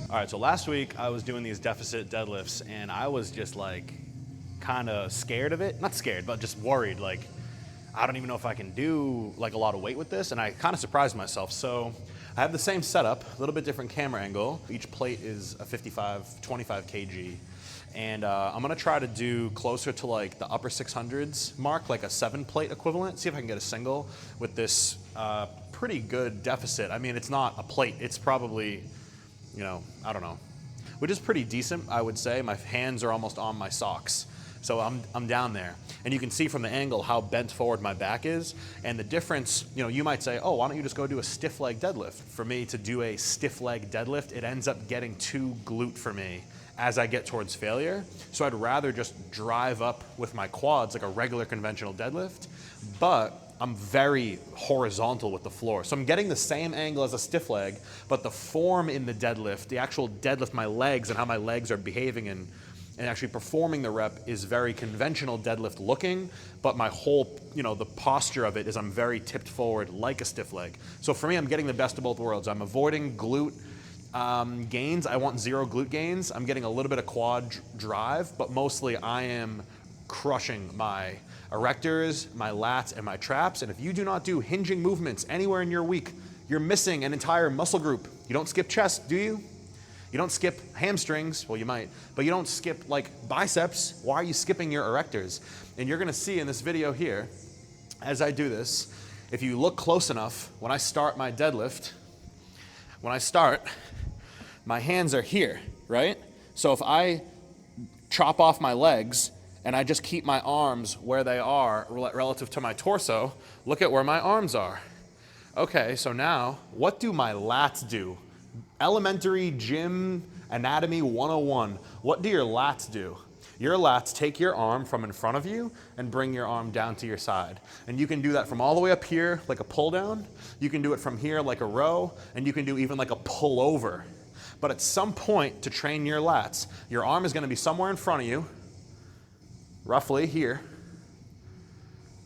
All right, so last week I was doing these deficit deadlifts and I was just like kind of scared of it. Not scared, but just worried. Like, I don't even know if I can do like a lot of weight with this, and I kind of surprised myself. So I have the same setup, a little bit different camera angle. Each plate is a 25 kg. And I'm gonna try to do closer to like the upper 600s mark, like a 7-plate equivalent. See if I can get a single with this pretty good deficit. I mean, it's not a plate, it's probably, you know, I don't know, which is pretty decent, I would say. My hands are almost on my socks. So I'm down there. And you can see from the angle how bent forward my back is. And the difference, you know, you might say, oh, why don't you just go do a stiff leg deadlift? For me to do a stiff leg deadlift, it ends up getting too glute for me as I get towards failure. So I'd rather just drive up with my quads like a regular conventional deadlift, but I'm very horizontal with the floor. So I'm getting the same angle as a stiff leg, but the form in the deadlift, the actual deadlift, my legs and how my legs are behaving and actually performing the rep is very conventional deadlift looking, but my whole, you know, the posture of it is I'm very tipped forward like a stiff leg. So for me, I'm getting the best of both worlds. I'm avoiding glute gains. I want zero glute gains. I'm getting a little bit of quad drive, but mostly I am crushing my erectors, my lats, and my traps. And if you do not do hinging movements anywhere in your week, you're missing an entire muscle group. You don't skip chest, do you? You don't skip hamstrings, well you might, but you don't skip like biceps. Why are you skipping your erectors? And you're gonna see in this video here, as I do this, if you look close enough, when I start my deadlift, my hands are here, right? So if I chop off my legs and I just keep my arms where they are relative to my torso, look at where my arms are. Okay, so now, what do my lats do? Elementary gym anatomy 101. What do your lats do? Your lats take your arm from in front of you and bring your arm down to your side. And you can do that from all the way up here, like a pull down. You can do it from here like a row, and you can do even like a pull over. But at some point to train your lats, your arm is gonna be somewhere in front of you, roughly here,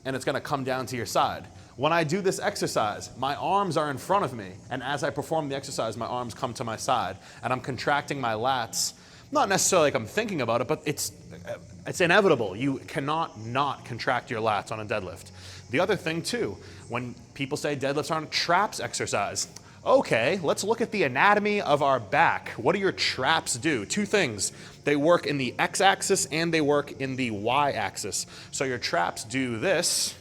and it's gonna come down to your side. When I do this exercise, my arms are in front of me, and as I perform the exercise, my arms come to my side, and I'm contracting my lats, not necessarily like I'm thinking about it, but it's inevitable. You cannot not contract your lats on a deadlift. The other thing too, when people say deadlifts aren't a traps exercise, okay, let's look at the anatomy of our back. What do your traps do? Two things. They work in the x-axis and they work in the y-axis. So your traps do this,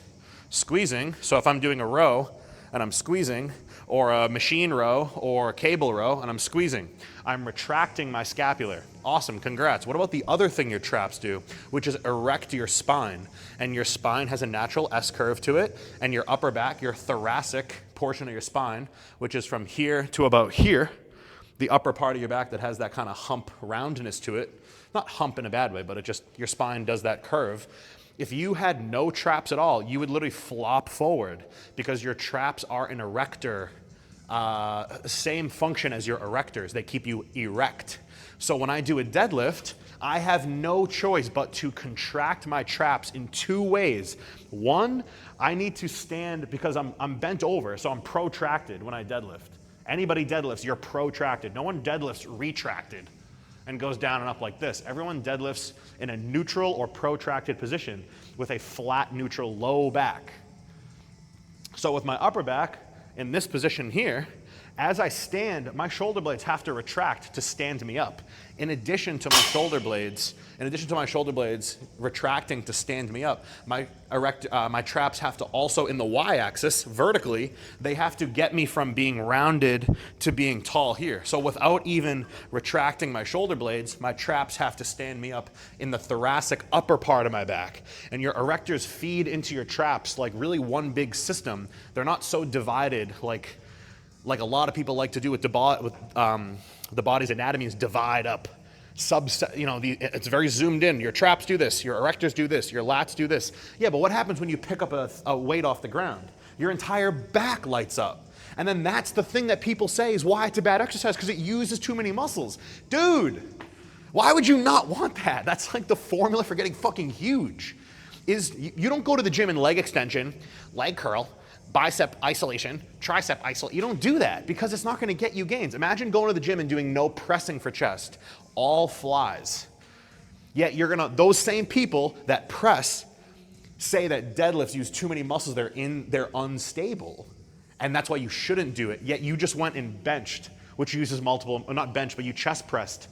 squeezing. So if I'm doing a row and I'm squeezing, or a machine row or a cable row and I'm squeezing, I'm retracting my scapular. Awesome, congrats. What about the other thing your traps do, which is erect your spine? And your spine has a natural S curve to it, and your upper back, your thoracic portion of your spine, which is from here to about here, the upper part of your back that has that kind of hump roundness to it. Not hump in a bad way, but it just, your spine does that curve. If you had no traps at all, you would literally flop forward because your traps are an erector, same function as your erectors. They keep you erect. So when I do a deadlift, I have no choice but to contract my traps in two ways. One, I need to stand because I'm bent over, so I'm protracted when I deadlift. Anybody deadlifts, you're protracted. No one deadlifts retracted and goes down and up like this. Everyone deadlifts in a neutral or protracted position with a flat, neutral, low back. So with my upper back in this position here, as I stand, my shoulder blades have to retract to stand me up. In addition to my shoulder blades retracting to stand me up, my traps have to also, in the y-axis, vertically, they have to get me from being rounded to being tall here. So without even retracting my shoulder blades, my traps have to stand me up in the thoracic upper part of my back. And your erectors feed into your traps like really one big system. They're not so divided like a lot of people like to do with the body's anatomy is divide up. It's very zoomed in. Your traps do this, your erectors do this, your lats do this. Yeah, but what happens when you pick up a weight off the ground? Your entire back lights up. And then that's the thing that people say is why it's a bad exercise, because it uses too many muscles. Dude, why would you not want that? That's like the formula for getting fucking huge. You don't go to the gym in leg extension, leg curl, bicep isolation, tricep isolation. You don't do that because it's not gonna get you gains. Imagine going to the gym and doing no pressing for chest, all flies. Yet those same people that press say that deadlifts use too many muscles, they're unstable. And that's why you shouldn't do it. Yet you just went and benched, which uses multiple, not bench, but you chest pressed,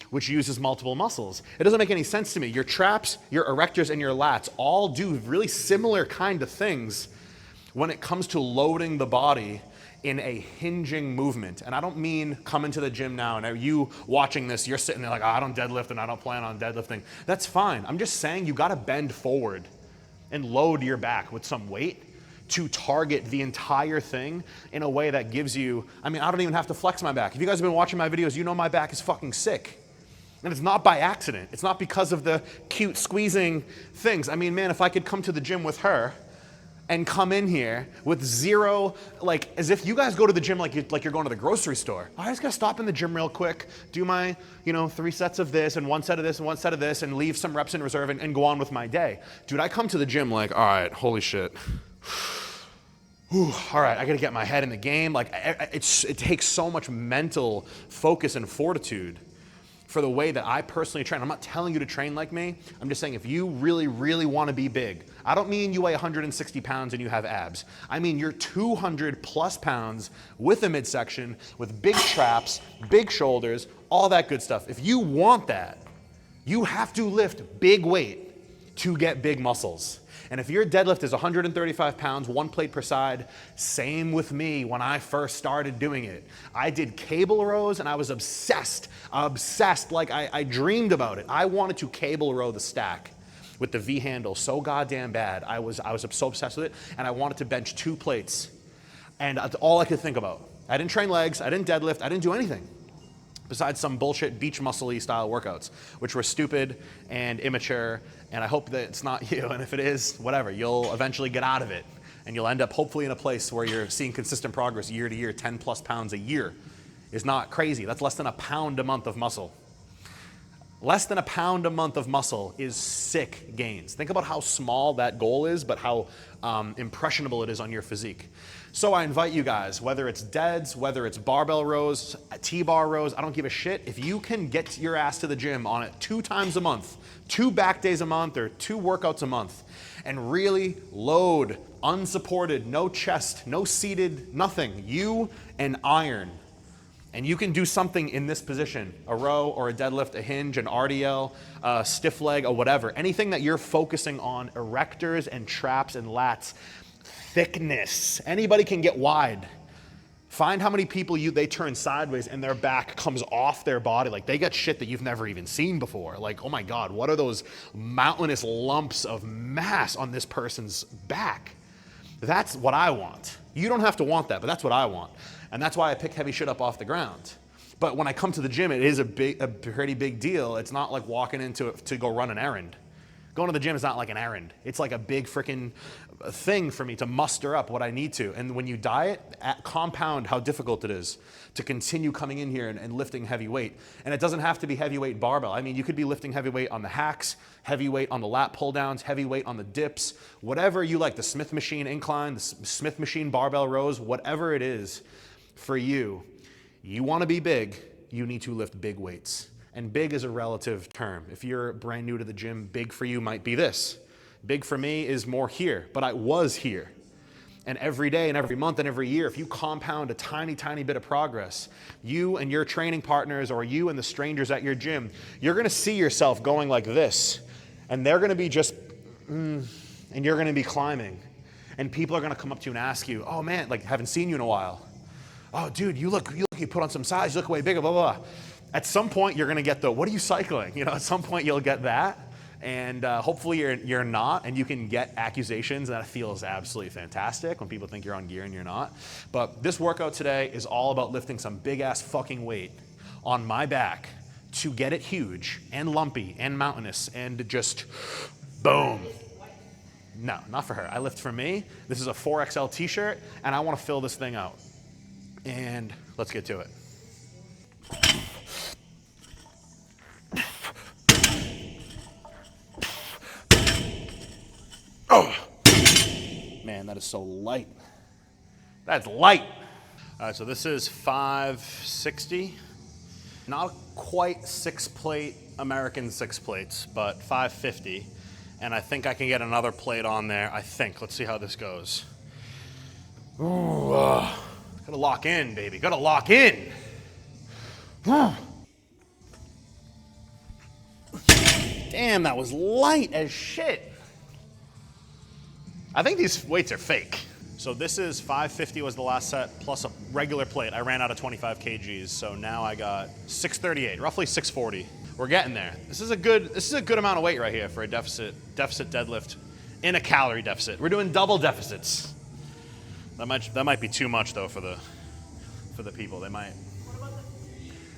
which uses multiple muscles. It doesn't make any sense to me. Your traps, your erectors, and your lats all do really similar kind of things when it comes to loading the body in a hinging movement. And I don't mean coming to the gym now and you watching this, you're sitting there like, oh, I don't deadlift and I don't plan on deadlifting. That's fine. I'm just saying you gotta bend forward and load your back with some weight to target the entire thing in a way that gives you, I don't even have to flex my back. If you guys have been watching my videos, you know my back is fucking sick. And it's not by accident. It's not because of the cute squeezing things. Man, if I could come to the gym with her and come in here with zero, like as if you guys go to the gym like you're going to the grocery store. I just gotta stop in the gym real quick, do my 3 sets of this and 1 set of this and 1 set of this and leave some reps in reserve and go on with my day. Dude, I come to the gym like, all right, holy shit. Whew, all right, I gotta get my head in the game. Like it takes so much mental focus and fortitude for the way that I personally train. I'm not telling you to train like me. I'm just saying if you really, really wanna be big, I don't mean you weigh 160 pounds and you have abs. I mean you're 200 plus pounds with a midsection, with big traps, big shoulders, all that good stuff. If you want that, you have to lift big weight to get big muscles. And if your deadlift is 135 pounds, 1 plate per side, same with me when I first started doing it. I did cable rows and I was obsessed, like I dreamed about it. I wanted to cable row the stack with the V handle so goddamn bad. I was so obsessed with it, and I wanted to bench 2 plates. And that's all I could think about. I didn't train legs, I didn't deadlift, I didn't do anything besides some bullshit beach muscle-y style workouts, which were stupid and immature, and I hope that it's not you, and if it is, whatever, you'll eventually get out of it, and you'll end up hopefully in a place where you're seeing consistent progress year to year. 10 plus pounds a year is not crazy. That's less than a pound a month of muscle. Less than a pound a month of muscle is sick gains. Think about how small that goal is, but how impressionable it is on your physique. So I invite you guys, whether it's deads, whether it's barbell rows, T-bar rows, I don't give a shit. If you can get your ass to the gym on it 2 times a month, 2 back days a month, or 2 workouts a month, and really load, unsupported, no chest, no seated, nothing, you and iron. And you can do something in this position, a row or a deadlift, a hinge, an RDL, a stiff leg, or whatever. Anything that you're focusing on, erectors and traps and lats, thickness. Anybody can get wide. Find how many people they turn sideways and their back comes off their body. Like they got shit that you've never even seen before. Like, oh my God, what are those mountainous lumps of mass on this person's back? That's what I want. You don't have to want that, but that's what I want. And that's why I pick heavy shit up off the ground. But when I come to the gym, it is a pretty big deal. It's not like walking into it to go run an errand. Going to the gym is not like an errand. It's like a big freaking thing for me to muster up what I need to. And when you diet, compound how difficult it is to continue coming in here and lifting heavy weight. And it doesn't have to be heavyweight barbell. I mean, you could be lifting heavyweight on the hacks, heavyweight on the lat pull downs, heavyweight on the dips, whatever you like, the Smith machine incline, the Smith machine barbell rows, whatever it is for you. You want to be big, you need to lift big weights. And big is a relative term. If you're brand new to the gym, big for you might be this. Big for me is more here, but I was here. And every day and every month and every year, if you compound a tiny, tiny bit of progress, you and your training partners or you and the strangers at your gym, you're gonna see yourself going like this. And they're gonna be just, and you're gonna be climbing. And people are gonna come up to you and ask you, oh man, like haven't seen you in a while. Oh dude, you put on some size, you look way bigger, blah, blah, blah. At some point, you're gonna get the, what are you cycling? At some point you'll get that. And hopefully you're not, and you can get accusations, and that feels absolutely fantastic when people think you're on gear and you're not. But this workout today is all about lifting some big ass fucking weight on my back to get it huge and lumpy and mountainous and just boom. No, not for her. I lift for me. This is a 4XL t-shirt, and I wanna fill this thing out. And let's get to it. Oh, man, that is so light. That's light. All right, so this is 560. Not quite 6-plate American 6 plates, but 550. And I think I can get another plate on there. I think. Let's see how this goes. Ooh, gotta lock in, baby. Gotta lock in. Damn, that was light as shit. I think these weights are fake. So this is 550 was the last set, plus a regular plate. I ran out of 25 kgs, so now I got 638, roughly 640. We're getting there. This is a good amount of weight right here for a deficit deadlift in a calorie deficit. We're doing double deficits. That might be too much though for the people. They might.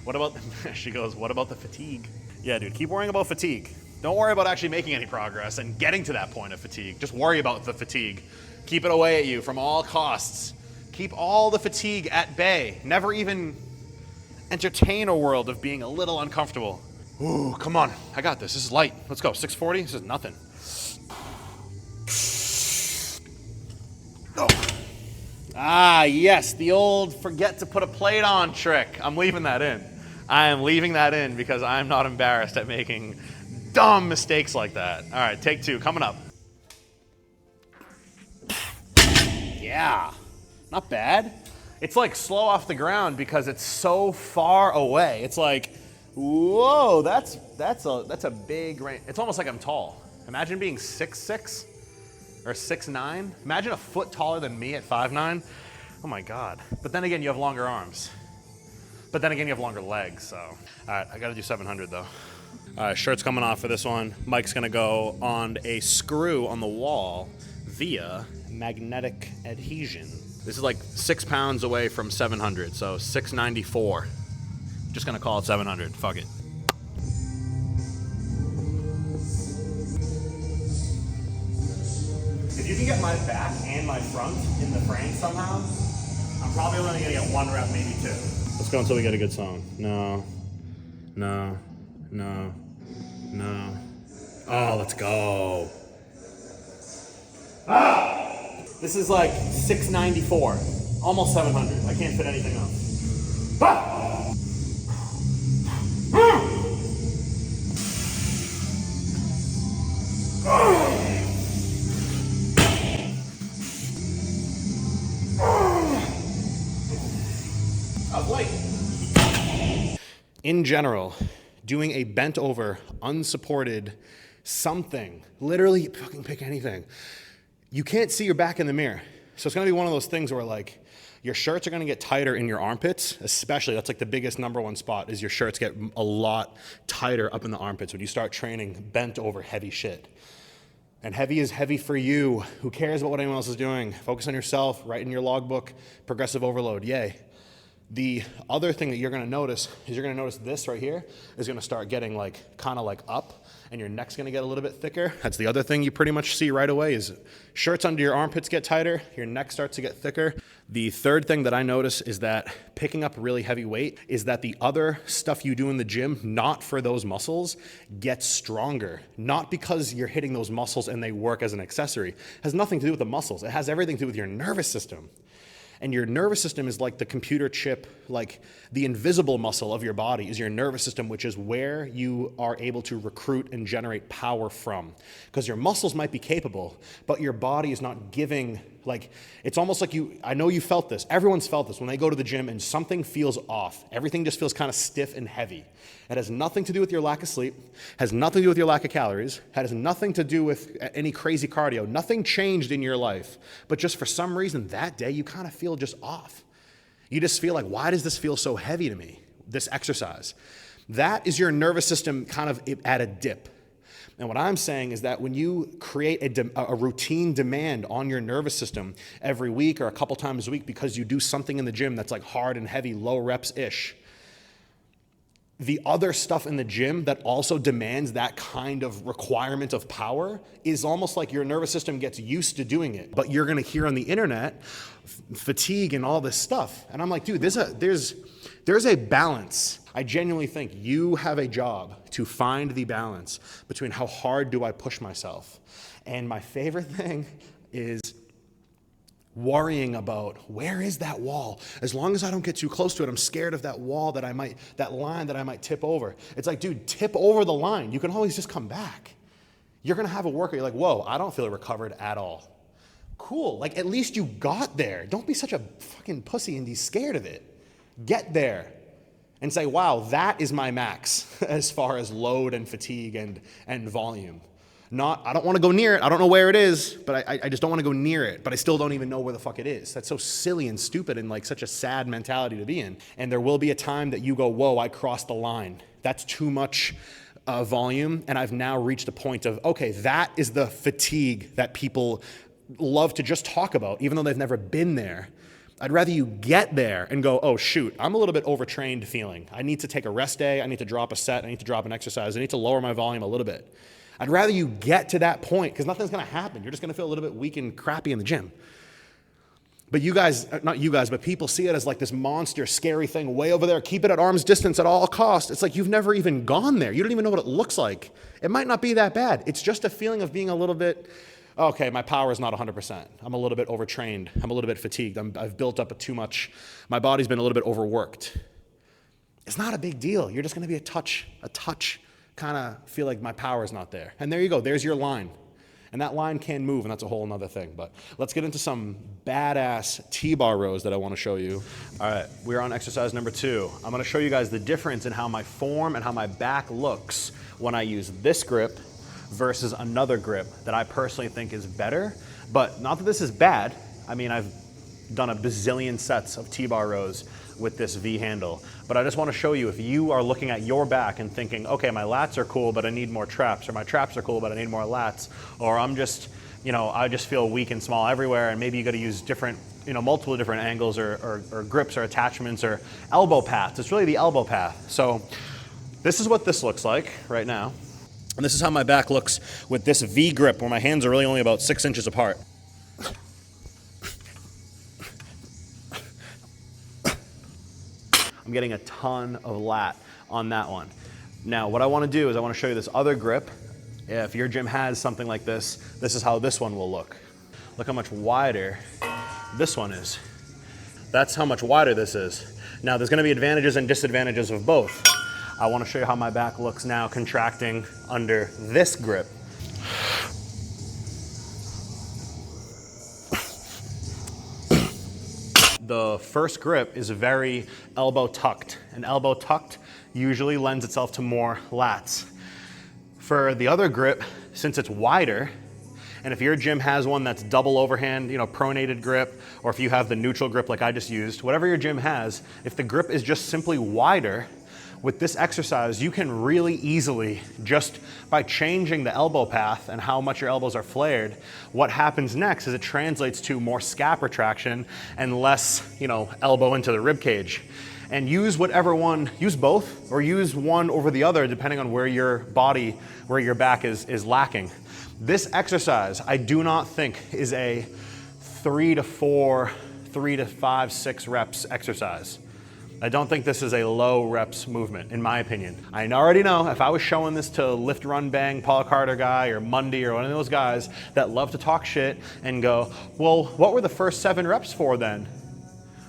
What about she goes, what about the fatigue? Yeah, dude, keep worrying about fatigue. Don't worry about actually making any progress and getting to that point of fatigue. Just worry about the fatigue. Keep it away at you from all costs. Keep all the fatigue at bay. Never even entertain a world of being a little uncomfortable. Ooh, come on. I got this. This is light. Let's go. 640. This is nothing. Oh. Ah, yes. The old forget to put a plate on trick. I'm leaving that in. I am leaving that in because I'm not embarrassed at making dumb mistakes like that. All right, take 2. Coming up. Yeah, not bad. It's like slow off the ground because it's so far away. It's like, whoa, that's a big range. It's almost like I'm tall. Imagine being 6'6" or 6'9". Imagine a foot taller than me at 5'9". Oh my God. But then again, you have longer arms. But then again, you have longer legs, so. All right, I gotta do 700 though. All right, shirt's coming off for this one. Mike's gonna go on a screw on the wall via magnetic adhesion. This is like 6 pounds away from 700, so 694. Just gonna call it 700, fuck it. If you can get my back and my front in the frame somehow, I'm probably only gonna get 1 rep, maybe 2. Let's go until we get a good song. No. Oh, let's go. Ah! This is like 694, almost 700. I can't fit anything else. Ah! In general, doing a bent over, unsupported something, literally fucking pick anything. You can't see your back in the mirror. So it's gonna be one of those things where like your shirts are gonna get tighter in your armpits, especially. That's like the biggest #1 spot is your shirts get a lot tighter up in the armpits when you start training bent over heavy shit. And heavy is heavy for you. Who cares about what anyone else is doing? Focus on yourself, write in your logbook, progressive overload, yay. The other thing that you're gonna notice is you're gonna notice this right here is gonna start getting like, kinda like up, and your neck's gonna get a little bit thicker. That's the other thing you pretty much see right away is shirts under your armpits get tighter, your neck starts to get thicker. The third thing that I notice is that picking up really heavy weight is that the other stuff you do in the gym, not for those muscles, gets stronger. Not because you're hitting those muscles and they work as an accessory. It has nothing to do with the muscles. It has everything to do with your nervous system. And your nervous system is like the computer chip, like the invisible muscle of your body is your nervous system, which is where you are able to recruit and generate power from. Because your muscles might be capable, but your body is not giving, like, it's almost like I know you felt this, everyone's felt this when they go to the gym and something feels off. Everything just feels kind of stiff and heavy. It has nothing to do with your lack of sleep, has nothing to do with your lack of calories, has nothing to do with any crazy cardio. Nothing changed in your life, but just for some reason that day you kind of feel just off. You just feel like, why does this feel so heavy to me, this exercise? That is your nervous system kind of at a dip. And what I'm saying is that when you create a routine demand on your nervous system every week or a couple times a week because you do something in the gym that's like hard and heavy, low reps-ish, the other stuff in the gym that also demands that kind of requirement of power is almost like your nervous system gets used to doing it. But you're gonna hear on the internet fatigue and all this stuff. And I'm like, dude, there's a balance. I genuinely think you have a job to find the balance between how hard do I push myself. And my favorite thing is worrying about where is that wall? As long as I don't get too close to it, I'm scared of that wall that line that I might tip over. It's like, dude, tip over the line. You can always just come back. You're gonna have a workout, you're like, whoa, I don't feel recovered at all. Cool, like at least you got there. Don't be such a fucking pussy and be scared of it. Get there and say, wow, that is my max as far as load and fatigue and volume. I don't want to go near it. I don't know where it is, but I just don't want to go near it. But I still don't even know where the fuck it is. That's so silly and stupid and like such a sad mentality to be in. And there will be a time that you go, whoa, I crossed the line. That's too much volume. And I've now reached a point of, okay, that is the fatigue that people love to just talk about, even though they've never been there. I'd rather you get there and go, oh shoot, I'm a little bit overtrained feeling. I need to take a rest day. I need to drop a set. I need to drop an exercise. I need to lower my volume a little bit. I'd rather you get to that point because nothing's gonna happen. You're just gonna feel a little bit weak and crappy in the gym. But you guys, not you guys, but people see it as like this monster, scary thing way over there. Keep it at arm's distance at all costs. It's like you've never even gone there. You don't even know what it looks like. It might not be that bad. It's just a feeling of being a little bit, okay, my power is not 100%. I'm a little bit overtrained. I'm a little bit fatigued. I've built up too much. My body's been a little bit overworked. It's not a big deal. You're just gonna be a touch, kind of feel like my power is not there. And there you go, there's your line. And that line can move, and that's a whole nother thing. But let's get into some badass T-bar rows that I wanna show you. All right, we're on exercise number 2. I'm gonna show you guys the difference in how my form and how my back looks when I use this grip versus another grip that I personally think is better. But not that this is bad. I mean, I've done a bazillion sets of T-bar rows with this V handle. But I just want to show you, if you are looking at your back and thinking, okay, my lats are cool, but I need more traps, or my traps are cool, but I need more lats, or I'm just, I just feel weak and small everywhere, and maybe you got to use different, multiple different angles or grips or attachments or elbow paths. It's really the elbow path. So this is what this looks like right now. And this is how my back looks with this V grip, where my hands are really only about 6 inches apart. I'm getting a ton of lat on that one. Now, what I want to do is I want to show you this other grip. If your gym has something like this, this is how this one will look. Look how much wider this one is. That's how much wider this is. Now, there's going to be advantages and disadvantages of both. I want to show you how my back looks now contracting under this grip. The first grip is very elbow tucked, and elbow tucked usually lends itself to more lats. For the other grip, since it's wider, and if your gym has one that's double overhand, pronated grip, or if you have the neutral grip like I just used, whatever your gym has, if the grip is just simply wider, with this exercise, you can really easily, just by changing the elbow path and how much your elbows are flared, what happens next is it translates to more scap retraction and less, elbow into the rib cage. And use whichever one, use both, or use one over the other depending on where your back is lacking. This exercise, I do not think is a 3 to 5, 6 reps exercise. I don't think this is a low reps movement, in my opinion. I already know if I was showing this to Lift Run Bang, Paul Carter guy, or Mundy, or one of those guys that love to talk shit and go, well, what were the first 7 reps for then?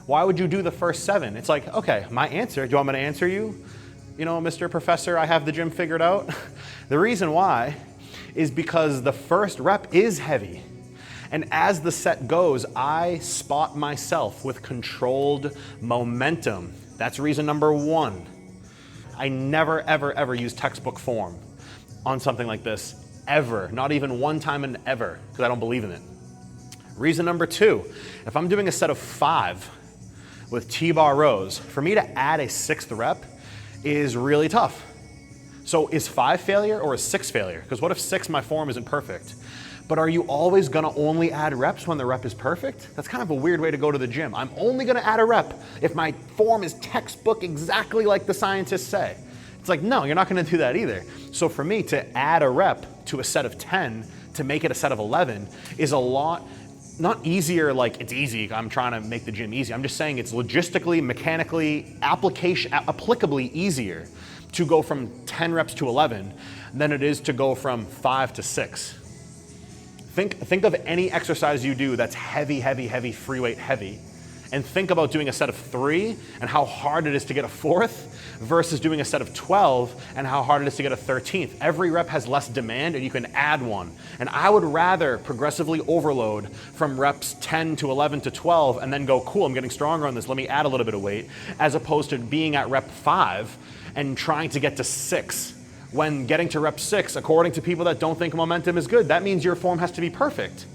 Why would you do the first 7? It's like, okay, my answer, do you want me to answer you? Mr. Professor, I have the gym figured out. The reason why is because the first rep is heavy. And as the set goes, I spot myself with controlled momentum. That's reason number 1. I never, ever, ever use textbook form on something like this, ever. Not even one time in ever, because I don't believe in it. Reason number 2, if I'm doing a set of 5 with T-bar rows, for me to add a 6th rep is really tough. So is 5 failure or is 6 failure? Because what if 6, my form isn't perfect? But are you always gonna only add reps when the rep is perfect? That's kind of a weird way to go to the gym. I'm only gonna add a rep if my form is textbook exactly like the scientists say. It's like, no, you're not gonna do that either. So for me to add a rep to a set of 10 to make it a set of 11 is a lot, not easier like it's easy, I'm trying to make the gym easy. I'm just saying it's logistically, mechanically, applicably easier to go from 10 reps to 11 than it is to go from 5 to 6. Think of any exercise you do that's heavy, heavy, heavy, free weight heavy, and think about doing a set of 3 and how hard it is to get a 4th versus doing a set of 12 and how hard it is to get a 13th. Every rep has less demand and you can add one. And I would rather progressively overload from reps 10 to 11 to 12 and then go, cool, I'm getting stronger on this, let me add a little bit of weight, as opposed to being at rep 5 and trying to get to 6. When getting to rep 6, according to people that don't think momentum is good, that means your form has to be perfect.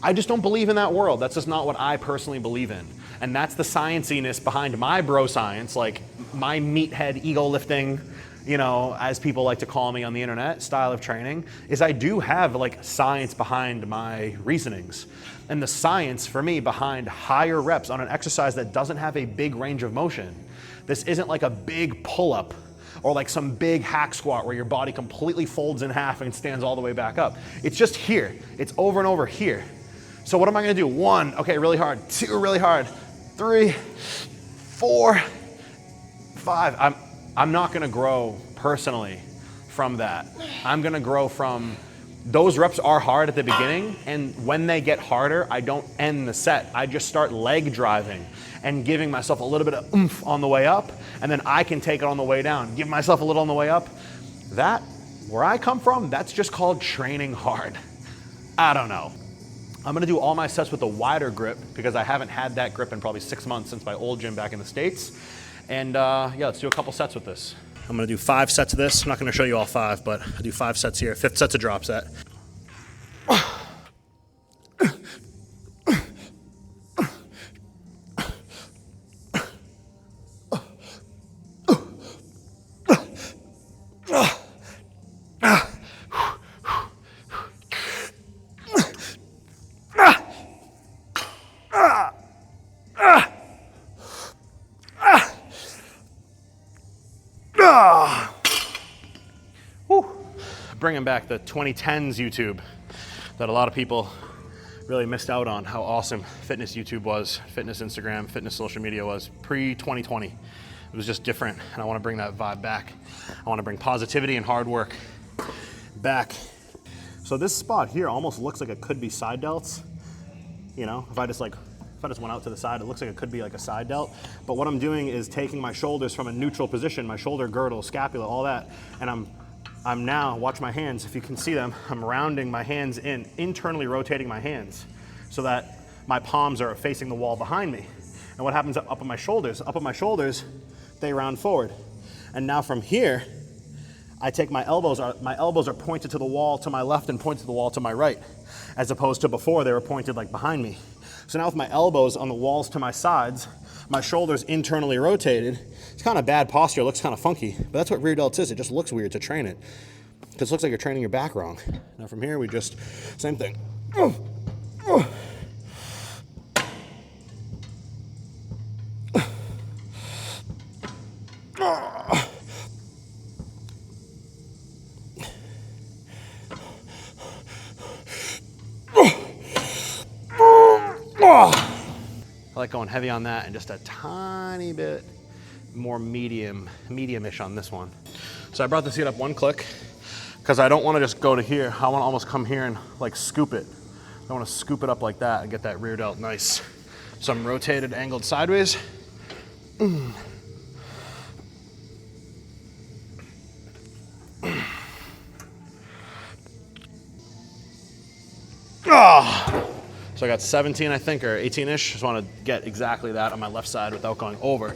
I just don't believe in that world. That's just not what I personally believe in. And that's the scienciness behind my bro science, like my meathead ego lifting, you know, as people like to call me on the internet, style of training, is I do have like science behind my reasonings. And the science for me behind higher reps on an exercise that doesn't have a big range of motion. This isn't like a big pull-up or like some big hack squat where your body completely folds in half and stands all the way back up. It's just here. It's over and over here. So what am I gonna do? 1, okay, really hard. 2, really hard. 3, 4, 5. I'm not gonna grow personally from that. I'm gonna grow from, those reps are hard at the beginning, and when they get harder, I don't end the set. I just start leg driving and giving myself a little bit of oomph on the way up, and then I can take it on the way down. Give myself a little on the way up. That, where I come from, that's just called training hard. I don't know. I'm gonna do all my sets with a wider grip because I haven't had that grip in probably 6 months since my old gym back in the States. And yeah, let's do a couple sets with this. I'm gonna do 5 sets of this. I'm not gonna show you all 5, but I'll do 5 sets here. 5th set's a drop set. Bringing back the 2010s YouTube that a lot of people really missed out on, how awesome fitness YouTube was, fitness Instagram, fitness social media was pre-2020. It was just different, and I want to bring that vibe back. I want to bring positivity and hard work back. So this spot here almost looks like it could be side delts. You know, if I just went out to the side, it looks like it could be like a side delt. But what I'm doing is taking my shoulders from a neutral position, my shoulder girdle, scapula, all that, and I'm now, watch my hands, if you can see them, I'm rounding my hands in, internally rotating my hands so that my palms are facing the wall behind me. And what happens up on my shoulders? Up on my shoulders, they round forward. And now from here, I take my elbows are pointed to the wall to my left and pointed to the wall to my right, as opposed to before they were pointed like behind me. So now with my elbows on the walls to my sides, my shoulders internally rotated. It's kind of bad posture, it looks kind of funky, but that's what rear delts is. It just looks weird to train it, because it looks like you're training your back wrong. Now from here, we just, same thing. I like going heavy on that and just a tiny bit more medium-ish on this one. So I brought the seat up 1 click because I don't want to just go to here. I want to almost come here and like scoop it. I want to scoop it up like that and get that rear delt nice. So I'm rotated, angled sideways. So I got 17, I think, or 18-ish. Just want to get exactly that on my left side without going over.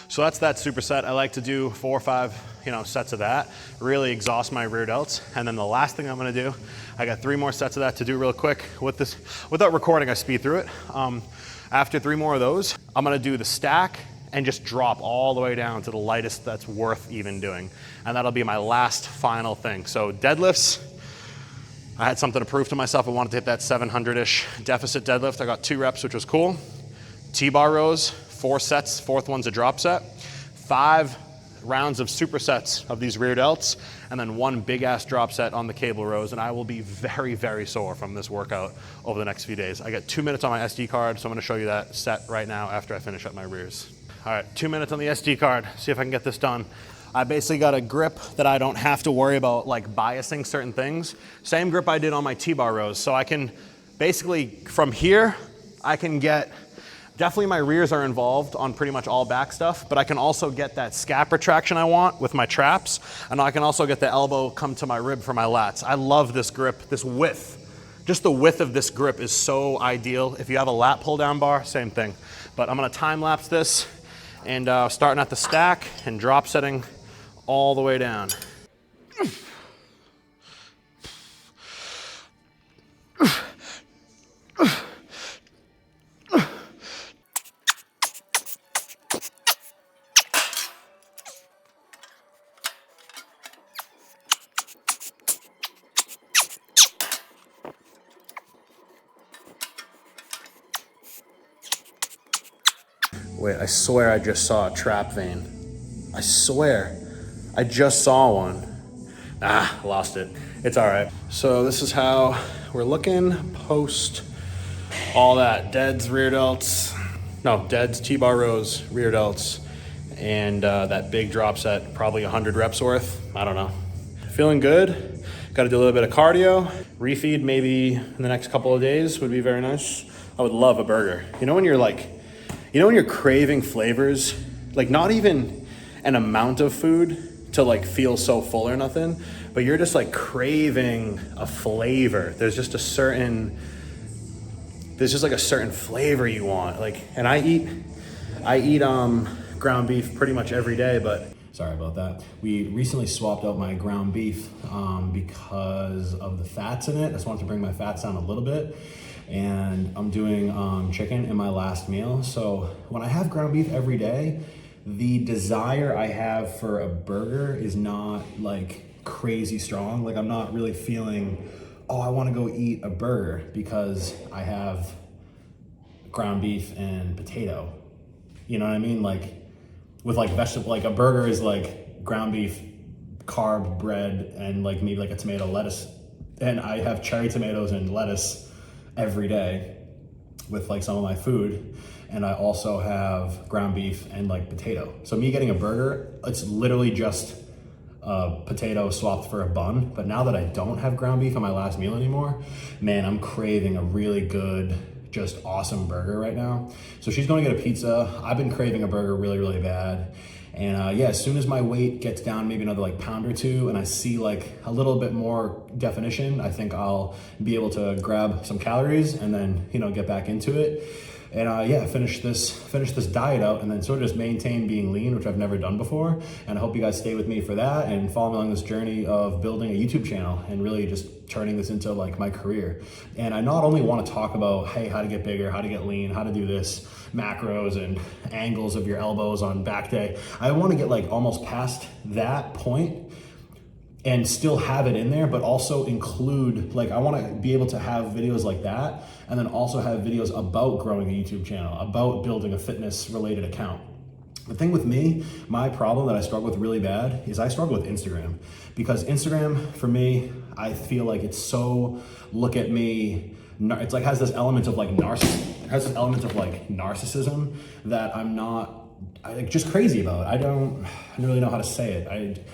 So that's that superset. I like to do 4 or 5, sets of that. Really exhaust my rear delts. And then the last thing I'm gonna do, I got 3 more sets of that to do real quick. With this, without recording, I speed through it. After 3 more of those, I'm gonna do the stack and just drop all the way down to the lightest that's worth even doing. And that'll be my last final thing. So deadlifts, I had something to prove to myself. I wanted to hit that 700-ish deficit deadlift. I got 2 reps, which was cool. T-bar rows, 4 sets, 4th one's a drop set. 5 rounds of supersets of these rear delts, and then 1 big ass drop set on the cable rows, and I will be very, very sore from this workout over the next few days. I got 2 minutes on my SD card, so I'm gonna show you that set right now after I finish up my rears. All right, 2 minutes on the SD card. See if I can get this done. I basically got a grip that I don't have to worry about like biasing certain things. Same grip I did on my T-bar rows. So I can basically, from here, I can get, definitely my rears are involved on pretty much all back stuff, but I can also get that scap retraction I want with my traps, and I can also get the elbow come to my rib for my lats. I love this grip, this width. Just the width of this grip is so ideal. If you have a lat pull down bar, same thing. But I'm gonna time lapse this, and starting at the stack and drop setting all the way down. Wait, I swear I just saw a trap vein. I swear, I just saw one. Ah, lost it. It's all right. So this is how we're looking post all that. Deads, rear delts. No, deads, T-bar rows, rear delts, and that big drop set, probably 100 reps worth. I don't know. Feeling good. Got to do a little bit of cardio. Refeed maybe in the next couple of days would be very nice. I would love a burger. You know when you're like, you know when you're craving flavors, like not even an amount of food to like feel so full or nothing, but you're just like craving a flavor. There's just like a certain flavor you want. Like, and I eat ground beef pretty much every day, but sorry about that. We recently swapped out my ground beef because of the fats in it. I just wanted to bring my fats down a little bit. And I'm doing chicken in my last meal. So when I have ground beef every day, the desire I have for a burger is not like crazy strong. Like I'm not really feeling, oh, I want to go eat a burger because I have ground beef and potato. You know what I mean? Like with like vegetable, like a burger is like ground beef, carb, bread, and like maybe like a tomato, lettuce. And I have cherry tomatoes and lettuce every day with like some of my food, and I also have ground beef and like potato. So me getting a burger, it's literally just a potato swapped for a bun. But now that I don't have ground beef on my last meal anymore, man, I'm craving a really good, just awesome burger right now. So she's going to get a pizza. I've been craving a burger really, really bad. And yeah, as soon as my weight gets down maybe another like pound or two and I see like a little bit more definition, I think I'll be able to grab some calories and then, you know, get back into it. And yeah, finish this diet out and then sort of just maintain being lean, which I've never done before. And I hope you guys stay with me for that and follow me along this journey of building a YouTube channel and really just turning this into like my career. And I not only want to talk about, hey, how to get bigger, how to get lean, how to do this, macros and angles of your elbows on back day. I want to get like almost past that point and still have it in there, but also include, like I want to be able to have videos like that and then also have videos about growing a YouTube channel, about building a fitness related account. The thing with me, my problem that I struggle with really bad is I struggle with Instagram, because Instagram for me, I feel like it's so look at me, it's like has this element of like narcissism that I'm like just crazy about. I don't really know how to say it.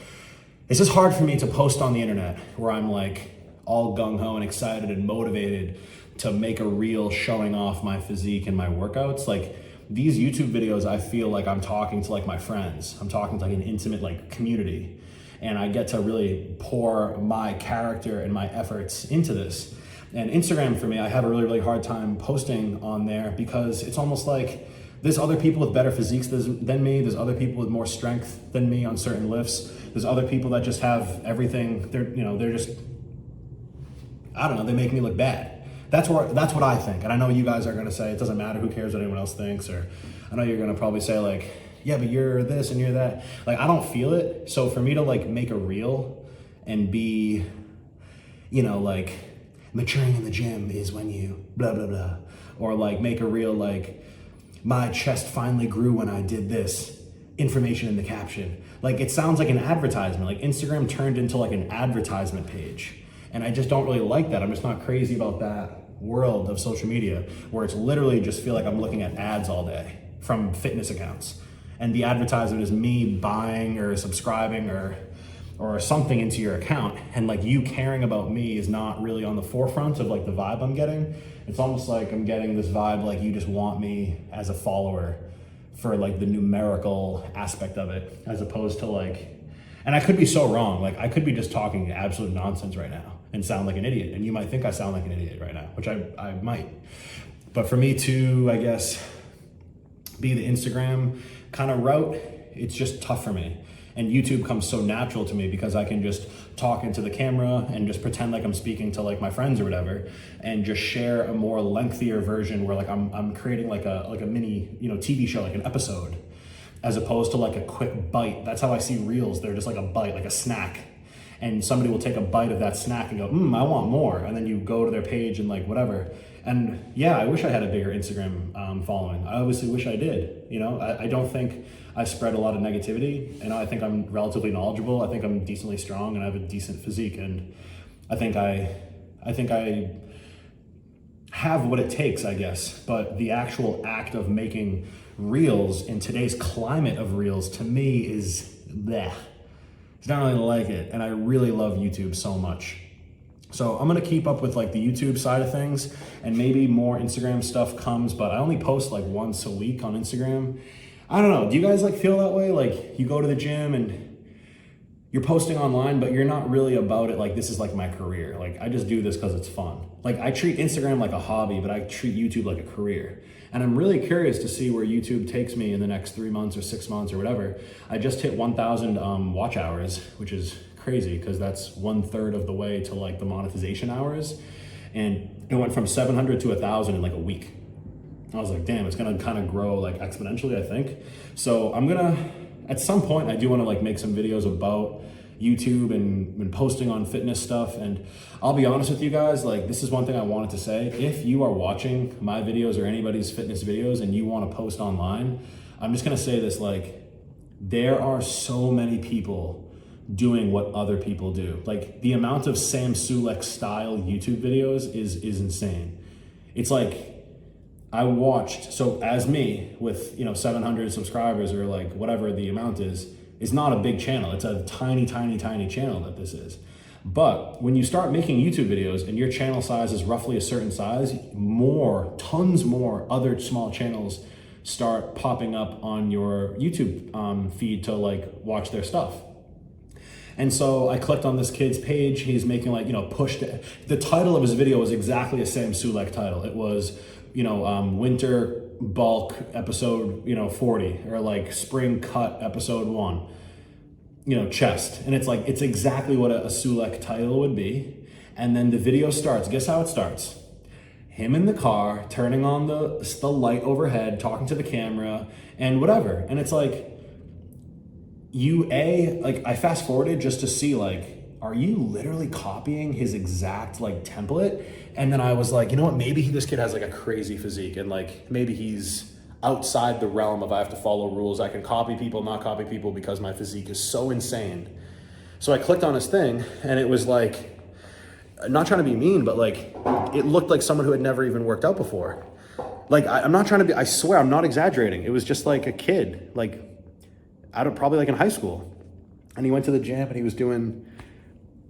It's just hard for me to post on the internet where I'm like all gung-ho and excited and motivated to make a reel showing off my physique and my workouts. Like these YouTube videos, I feel like I'm talking to like my friends. I'm talking to like an intimate like community. And I get to really pour my character and my efforts into this. And Instagram for me, I have a really, really hard time posting on there because it's almost like there's other people with better physiques than me. There's other people with more strength than me on certain lifts. There's other people that just have everything. They're just, I don't know, they make me look bad. That's what I think. And I know you guys are gonna say, it doesn't matter, who cares what anyone else thinks? Or I know you're gonna probably say like, yeah, but you're this and you're that. Like, I don't feel it. So for me to like make a reel and be, like maturing in the gym is when you blah, blah, blah. Or like make a reel like, my chest finally grew when I did this, information in the caption. Like it sounds like an advertisement. Like Instagram turned into like an advertisement page. And I just don't really like that. I'm just not crazy about that world of social media where it's literally just feel like I'm looking at ads all day from fitness accounts. and the advertisement is me buying or subscribing or something into your account, and like you caring about me is not really on the forefront of like the vibe I'm getting. It's almost like I'm getting this vibe like you just want me as a follower for like the numerical aspect of it, as opposed to like, and I could be so wrong, like I could be just talking absolute nonsense right now and sound like an idiot, and you might think I sound like an idiot right now, which I might. But for me to, I guess, be the Instagram kind of route, it's just tough for me. And YouTube comes so natural to me because I can just talk into the camera and just pretend like I'm speaking to like my friends or whatever, and just share a more lengthier version where like I'm creating like a mini, you know, TV show, like an episode, as opposed to like a quick bite. That's how I see reels. They're just like a bite, like a snack. And somebody will take a bite of that snack and go, I want more. And then you go to their page and like whatever. And yeah, I wish I had a bigger Instagram following. I obviously wish I did. You know, I don't think I spread a lot of negativity. You know, I think I'm relatively knowledgeable. I think I'm decently strong and I have a decent physique. And I think I have what it takes, I guess. But the actual act of making reels in today's climate of reels, to me, is bleh. It's not really like it. And I really love YouTube so much. So I'm gonna keep up with like the YouTube side of things, and maybe more Instagram stuff comes, but I only post like once a week on Instagram. I don't know, do you guys like feel that way? Like you go to the gym and you're posting online, but you're not really about it like this is like my career. Like I just do this because it's fun. Like I treat Instagram like a hobby, but I treat YouTube like a career. And I'm really curious to see where YouTube takes me in the next 3 months or 6 months or whatever. I just hit 1,000 watch hours, which is crazy because that's 1/3 of the way to like the monetization hours. And it went from 700 to 1,000 in like a week. I was like, damn, it's gonna kind of grow like exponentially, I think. So I'm gonna, at some point, I do wanna like make some videos about YouTube and posting on fitness stuff. And I'll be honest with you guys, like this is one thing I wanted to say. If you are watching my videos or anybody's fitness videos and you wanna post online, I'm just gonna say this, like there are so many people doing what other people do. Like the amount of Sam Sulek style YouTube videos is insane. It's like, I watched, so as me with, 700 subscribers or like whatever the amount is not a big channel. It's a tiny, tiny, tiny channel that this is. But when you start making YouTube videos and your channel size is roughly a certain size, tons more other small channels start popping up on your YouTube feed to like watch their stuff. And so I clicked on this kid's page. He's making like, the title of his video was exactly a Sam Sulek title. It was, winter bulk episode, 40, or like spring cut episode 1, chest. And it's like, it's exactly what a Sulek title would be. And then the video starts. Guess how it starts? Him in the car, turning on the light overhead, talking to the camera and whatever. And it's like, I fast forwarded just to see like, are you literally copying his exact like template? And then I was like, you know what, maybe this kid has like a crazy physique and like maybe he's outside the realm of I have to follow rules. I can copy people, not copy people because my physique is so insane. So I clicked on his thing and it was like, not trying to be mean, but like, it looked like someone who had never even worked out before. Like, I'm not trying to be, I swear, I'm not exaggerating. It was just like a kid, like, probably like in high school. And he went to the gym and he was doing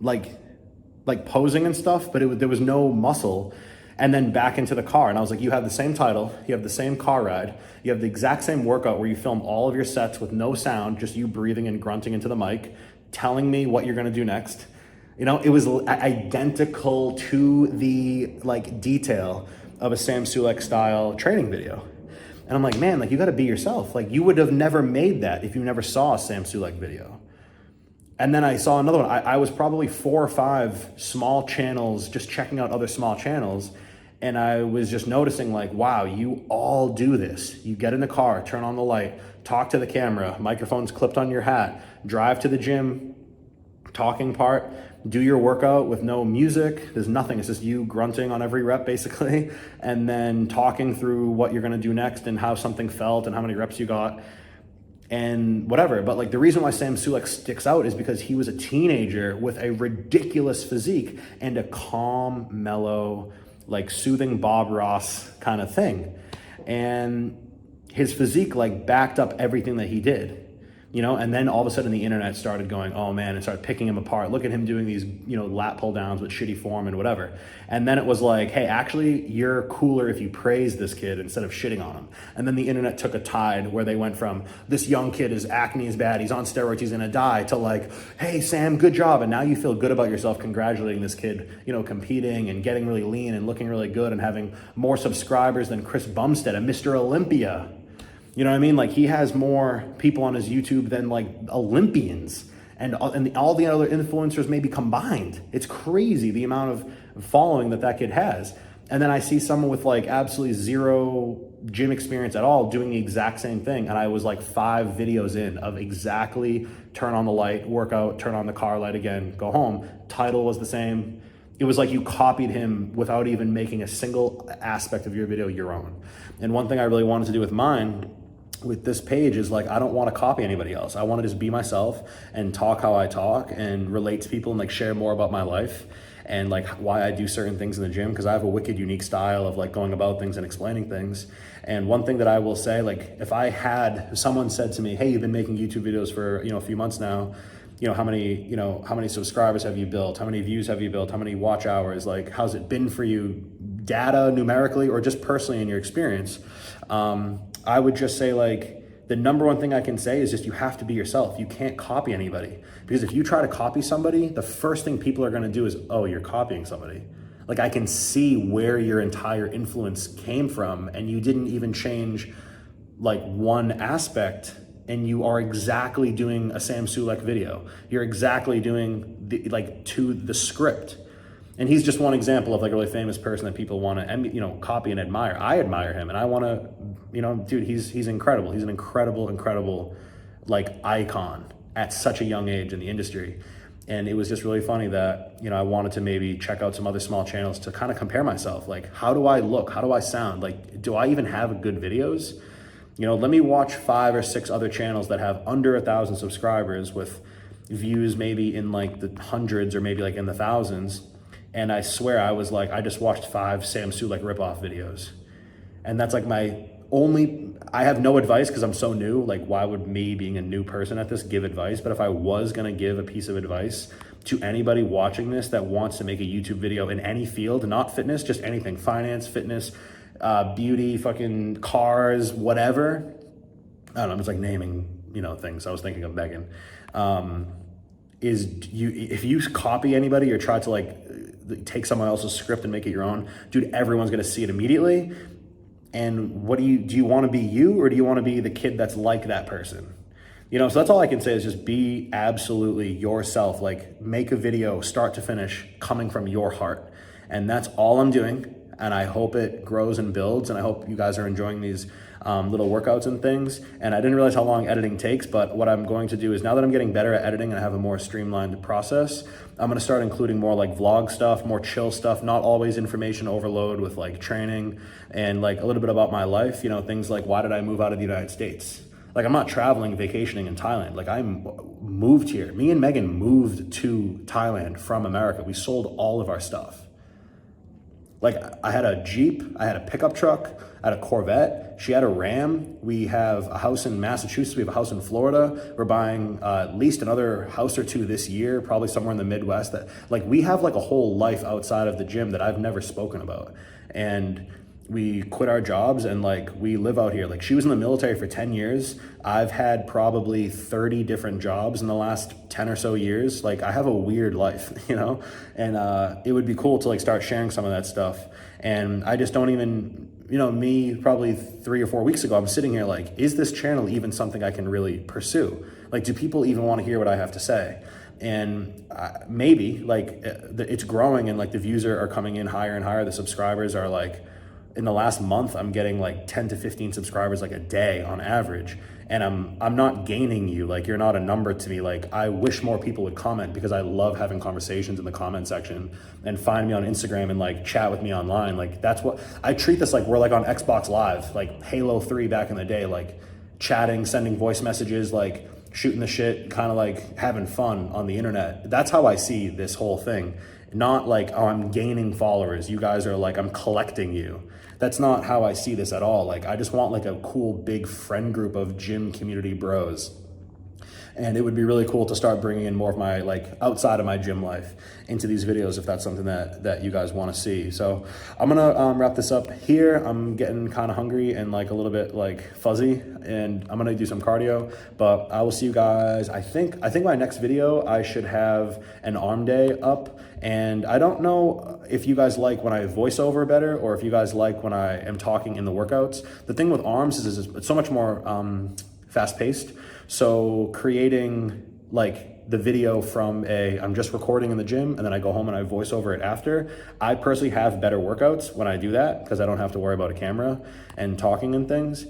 like posing and stuff, but there was no muscle. And then back into the car. And I was like, you have the same title, you have the same car ride, you have the exact same workout where you film all of your sets with no sound, just you breathing and grunting into the mic, telling me what you're gonna do next. It was identical to the like detail of a Sam Sulek style training video. And I'm like, man, like you gotta be yourself. Like you would have never made that if you never saw a Sam Sulek video. And then I saw another one. I was probably 4 or 5 small channels, just checking out other small channels. And I was just noticing like, wow, you all do this. You get in the car, turn on the light, talk to the camera, microphone's clipped on your hat, drive to the gym, talking part, do your workout with no music. There's nothing. It's just you grunting on every rep basically. And then talking through what you're gonna do next and how something felt and how many reps you got and whatever. But like the reason why Sam Sulek sticks out is because he was a teenager with a ridiculous physique and a calm, mellow, like soothing Bob Ross kind of thing. And his physique like backed up everything that he did. You know, and then all of a sudden the internet started going, oh man, and started picking him apart. Look at him doing these, you know, lat pull downs with shitty form and whatever. And then it was like, hey, actually, you're cooler if you praise this kid instead of shitting on him. And then the internet took a tide where they went from, this young kid, his acne is bad, he's on steroids, he's gonna die, to like, hey, Sam, good job. And now you feel good about yourself congratulating this kid, you know, competing and getting really lean and looking really good and having more subscribers than Chris Bumstead and Mr. Olympia. You know what I mean? Like, he has more people on his YouTube than like Olympians and all the other influencers maybe combined. It's crazy the amount of following that kid has. And then I see someone with like absolutely zero gym experience at all doing the exact same thing. And I was like 5 videos in of exactly turn on the light, workout, turn on the car light again, go home. Title was the same. It was like you copied him without even making a single aspect of your video your own. And one thing I really wanted to do with mine, with this page, is like, I don't want to copy anybody else. I want to just be myself and talk how I talk and relate to people and like share more about my life and like why I do certain things in the gym, because I have a wicked unique style of like going about things and explaining things. And one thing that I will say, like, if someone said to me, hey, you've been making YouTube videos for, you know, a few months now, how many subscribers have you built? How many views have you built? How many watch hours? Like, how's it been for you, data numerically or just personally in your experience? I would just say, like, the number one thing I can say is just you have to be yourself. You can't copy anybody, because if you try to copy somebody, the first thing people are going to do is, oh, you're copying somebody. Like, I can see where your entire influence came from, and you didn't even change like one aspect, and you are exactly doing a Sam Sulek video. You're exactly doing to the script. And he's just one example of like a really famous person that people want to, copy and admire. I admire him, and I want to, dude, he's incredible. He's an incredible like icon at such a young age in the industry. And it was just really funny that, I wanted to maybe check out some other small channels to kind of compare myself. Like, how do I look? How do I sound? Like, do I even have good videos? Let me watch 5 or 6 other channels that have under 1,000 subscribers with views maybe in like the hundreds or maybe like in the thousands. And I swear I just watched 5 Sam Sulek ripoff videos. And that's like I have no advice because I'm so new. Like, why would me, being a new person at this, give advice? But if I was gonna give a piece of advice to anybody watching this that wants to make a YouTube video in any field, not fitness, just anything, finance, fitness, beauty, fucking cars, whatever. I don't know, I'm just like naming, things. I was thinking of Megan. If you copy anybody or try to like take someone else's script and make it your own, dude, everyone's gonna see it immediately. And do you want to be you, or do you want to be the kid that's like that person? So that's all I can say is just be absolutely yourself. Like, make a video start to finish coming from your heart. And that's all I'm doing. And I hope it grows and builds. And I hope you guys are enjoying these little workouts and things. And I didn't realize how long editing takes, but what I'm going to do is, now that I'm getting better at editing and I have a more streamlined process, I'm going to start including more like vlog stuff, more chill stuff, not always information overload with like training, and like a little bit about my life, things like, why did I move out of the United States? Like, I'm not traveling, vacationing in Thailand. Like, I moved here. Me and Megan moved to Thailand from America. We sold all of our stuff. Like, I had a Jeep, I had a pickup truck, I had a Corvette, she had a Ram. We have a house in Massachusetts, we have a house in Florida. We're buying at least another house or 2 this year, probably somewhere in the Midwest. That, like, we have like a whole life outside of the gym that I've never spoken about. And we quit our jobs and like we live out here. Like, she was in the military for 10 years. I've had probably 30 different jobs in the last 10 or so years. Like, I have a weird life, and it would be cool to like start sharing some of that stuff. And I just don't even, me probably 3 or 4 weeks ago, I'm sitting here like, is this channel even something I can really pursue? Like, do people even want to hear what I have to say? And maybe, like, it's growing and like the views are coming in higher and higher. The subscribers are like, in the last month, I'm getting like 10 to 15 subscribers like a day on average. And I'm not gaining you. Like, you're not a number to me. Like, I wish more people would comment, because I love having conversations in the comment section, and find me on Instagram and like chat with me online. Like, that's what I treat this like. We're like on Xbox Live, like Halo 3 back in the day, like chatting, sending voice messages, like shooting the shit, kind of like having fun on the internet. That's how I see this whole thing. Not like, oh, I'm gaining followers. You guys are like, I'm collecting you. That's not how I see this at all. Like, I just want like a cool big friend group of gym community bros. And it would be really cool to start bringing in more of my like outside of my gym life into these videos if that's something that you guys want to see. So I'm gonna wrap this up here. I'm getting kind of hungry and like a little bit like fuzzy, and I'm gonna do some cardio, but I will see you guys. I think my next video I should have an arm day up, and I don't know if you guys like when I voice over better or if you guys like when I am talking in the workouts. The thing with arms is it's so much more fast paced. So creating like the video from I'm just recording in the gym and then I go home and I voice over it after. I personally have better workouts when I do that because I don't have to worry about a camera and talking and things.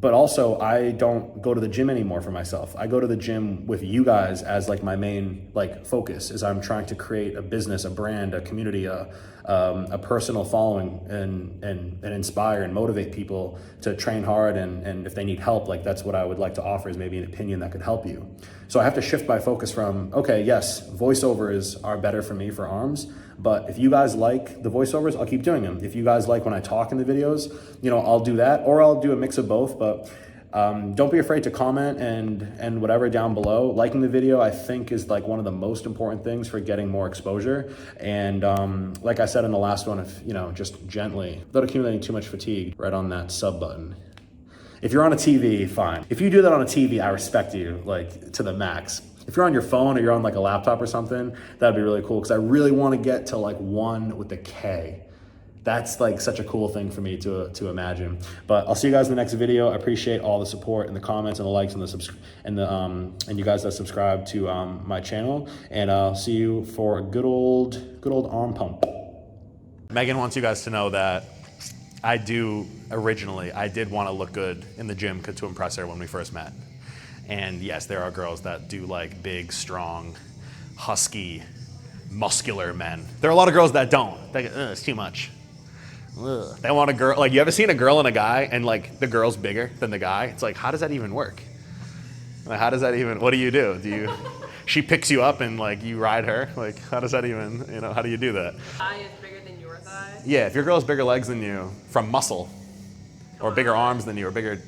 But also I don't go to the gym anymore for myself. I go to the gym with you guys as like my main like focus, is I'm trying to create a business, a brand, a community, a personal following, and inspire and motivate people to train hard. And if they need help, like that's what I would like to offer, is maybe an opinion that could help you. So I have to shift my focus from, okay, yes, voiceovers are better for me for arms, but if you guys like the voiceovers, I'll keep doing them. If you guys like when I talk in the videos, I'll do that, or I'll do a mix of both. But don't be afraid to comment and whatever down below. Liking the video, I think, is like one of the most important things for getting more exposure. And like I said in the last one, if just gently, without accumulating too much fatigue, right on that sub button. If you're on a TV, fine. If you do that on a TV, I respect you like to the max. If you're on your phone or you're on like a laptop or something, that'd be really cool, because I really want to get to like 1 with the K. That's like such a cool thing for me to imagine. But I'll see you guys in the next video. I appreciate all the support and the comments and the likes and and you guys that subscribe to my channel. And I'll see you for a good old arm pump. Megan wants you guys to know that I did want to look good in the gym to impress her when we first met. And yes, there are girls that do like big, strong, husky, muscular men. There are a lot of girls that don't. It's too much. Ugh. They want a girl, like, you ever seen a girl and a guy and like the girl's bigger than the guy? It's like, how does that even work? Like, what do you do? She picks you up and like you ride her? Like, how does that even, how do you do that? Thigh is bigger than your thigh? Yeah, if your girl has bigger legs than you from muscle, or bigger arms than you, or bigger